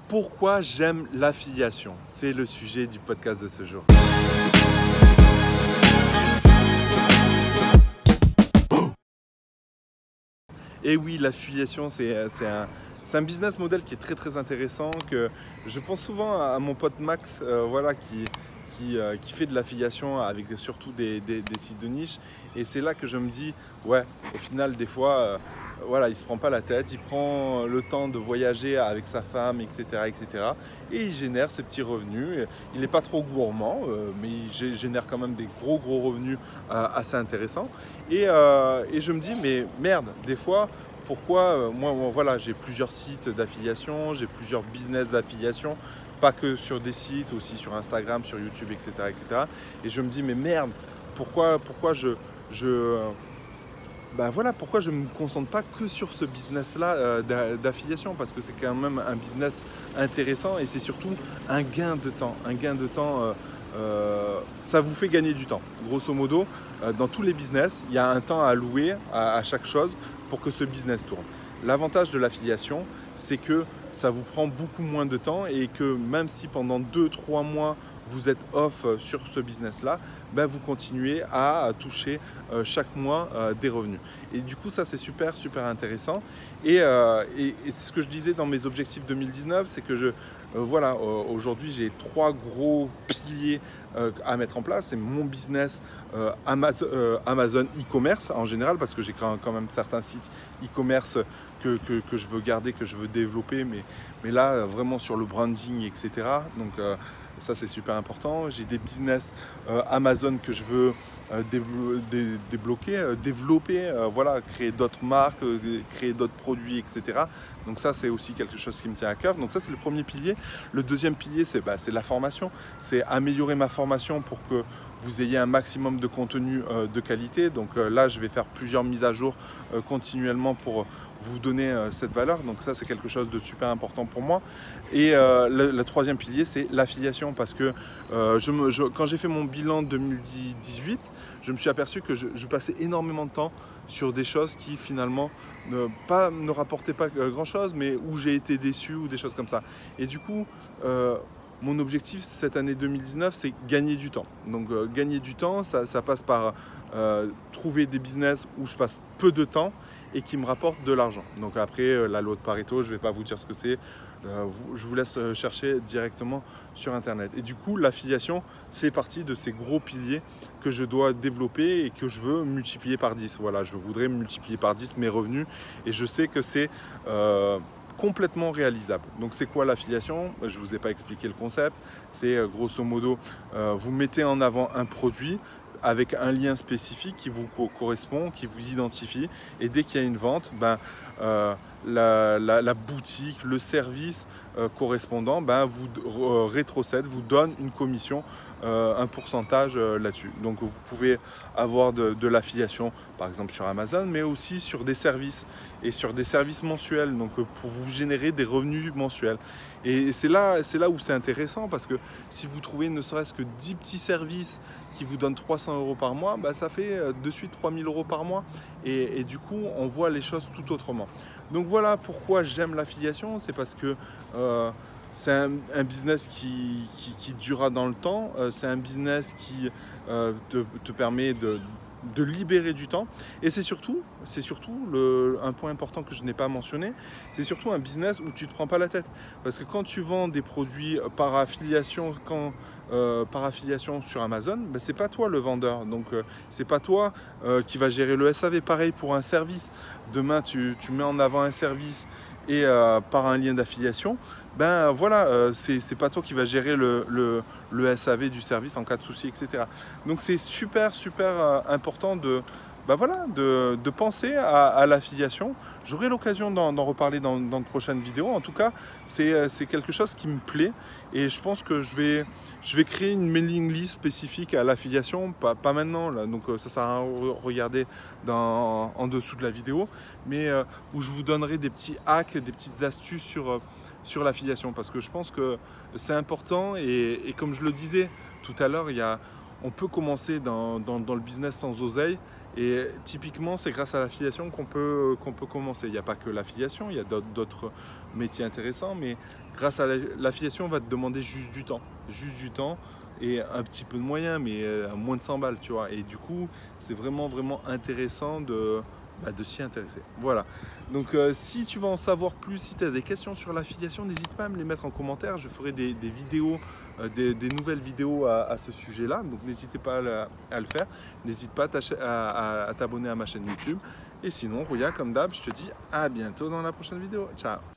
Pourquoi j'aime l'affiliation? C'est le sujet du podcast de ce jour. Et oui, l'affiliation, c'est un business model qui est très intéressant, que je pense souvent à mon pote Max, voilà, qui fait de l'affiliation avec surtout des sites de niche. Et c'est là que je me dis, ouais, au final, des fois, voilà, il ne se prend pas la tête, il prend le temps de voyager avec sa femme, etc. Et il génère ses petits revenus. Il n'est pas trop gourmand, mais il génère quand même des gros revenus assez intéressants. Et je me dis, mais merde, des fois, pourquoi moi, voilà, j'ai plusieurs sites d'affiliation, j'ai plusieurs business d'affiliation, pas que sur des sites, aussi sur Instagram, sur YouTube, etc. Et je me dis, mais merde, pourquoi voilà, pourquoi je ne me concentre pas que sur ce business-là d'affiliation, parce que c'est quand même un business intéressant et c'est surtout un gain de temps. Ça vous fait gagner du temps. Grosso modo, dans tous les business, il y a un temps à allouer à chaque chose pour que ce business tourne. L'avantage de l'affiliation, c'est que ça vous prend beaucoup moins de temps et que même si pendant 2-3 mois, vous êtes off sur ce business-là, ben vous continuez à toucher chaque mois des revenus. Et du coup, ça, c'est super intéressant. Et c'est ce que je disais dans mes objectifs 2019, c'est que voilà, aujourd'hui, j'ai 3 gros piliers à mettre en place. C'est mon business Amazon e-commerce en général, parce que j'ai quand même certains sites e-commerce que je veux garder, que je veux développer, mais là, vraiment sur le branding, etc. Donc, ça, c'est super important. J'ai des business Amazon que je veux développer, voilà, créer d'autres marques, créer d'autres produits, etc. Donc ça, c'est aussi quelque chose qui me tient à cœur. Donc ça, c'est le premier pilier. Le deuxième pilier, c'est la formation. C'est améliorer ma formation pour que vous ayez un maximum de contenu de qualité. Donc là, je vais faire plusieurs mises à jour continuellement pour vous donner cette valeur. Donc ça, c'est quelque chose de super important pour moi. Et le troisième pilier, c'est l'affiliation, parce que quand j'ai fait mon bilan 2018, je me suis aperçu que je passais énormément de temps sur des choses qui finalement ne rapportaient pas grand-chose, mais où j'ai été déçu ou des choses comme ça. Et du coup, mon objectif cette année 2019, c'est gagner du temps. Donc gagner du temps, ça passe par trouver des business où je passe peu de temps et qui me rapportent de l'argent. Donc après, la loi de Pareto, je ne vais pas vous dire ce que c'est. Je vous laisse chercher directement sur Internet. Et du coup, l'affiliation fait partie de ces gros piliers que je dois développer et que je veux multiplier par 10. Voilà, je voudrais multiplier par 10 mes revenus et je sais que c'est complètement réalisable. Donc c'est quoi l'affiliation? Je ne vous ai pas expliqué le concept. C'est grosso modo, vous mettez en avant un produit avec un lien spécifique qui vous correspond, qui vous identifie, et dès qu'il y a une vente, la boutique, le service correspondant vous rétrocède, vous donne une commission, un pourcentage là-dessus. Donc vous pouvez avoir de l'affiliation par exemple sur Amazon, mais aussi sur des services et sur des services mensuels, donc pour vous générer des revenus mensuels. Et c'est là où c'est intéressant, parce que si vous trouvez ne serait-ce que 10 petits services qui vous donnent 300 € par mois, ça fait de suite 3000 € par mois, et du coup on voit les choses tout autrement. Donc voilà pourquoi j'aime l'affiliation, c'est parce que c'est un business qui durera dans le temps, c'est un business qui te permet de libérer du temps, et c'est surtout un point important que je n'ai pas mentionné, c'est surtout un business où tu ne te prends pas la tête, parce que quand tu vends des produits par affiliation, sur Amazon, c'est pas toi le vendeur, donc c'est pas toi qui va gérer le SAV. Pareil pour un service, demain tu mets en avant un service et par un lien d'affiliation, voilà, c'est pas toi qui va gérer le SAV du service en cas de souci, etc. Donc c'est super important de penser à l'affiliation. J'aurai l'occasion d'en reparler dans de prochaines vidéos. En tout cas, c'est quelque chose qui me plaît, et je pense que je vais créer une mailing list spécifique à l'affiliation, pas maintenant, là, donc ça sert à regarder en dessous de la vidéo, mais où je vous donnerai des petits hacks, des petites astuces sur l'affiliation, parce que je pense que c'est important, et comme je le disais tout à l'heure, on peut commencer dans le business sans oseille, Et typiquement, c'est grâce à l'affiliation qu'on peut commencer. Il n'y a pas que l'affiliation, il y a d'autres métiers intéressants, mais grâce à l'affiliation, on va te demander juste du temps et un petit peu de moyens, mais à moins de 100 balles, tu vois. Et du coup, c'est vraiment intéressant de s'y intéresser. Voilà. Donc si tu veux en savoir plus, si tu as des questions sur l'affiliation, n'hésite pas à me les mettre en commentaire. Je ferai des vidéos, des nouvelles vidéos à ce sujet-là. Donc n'hésitez pas à le faire. N'hésite pas à t'abonner à ma chaîne YouTube. Et sinon, Rouya, comme d'hab, je te dis à bientôt dans la prochaine vidéo. Ciao!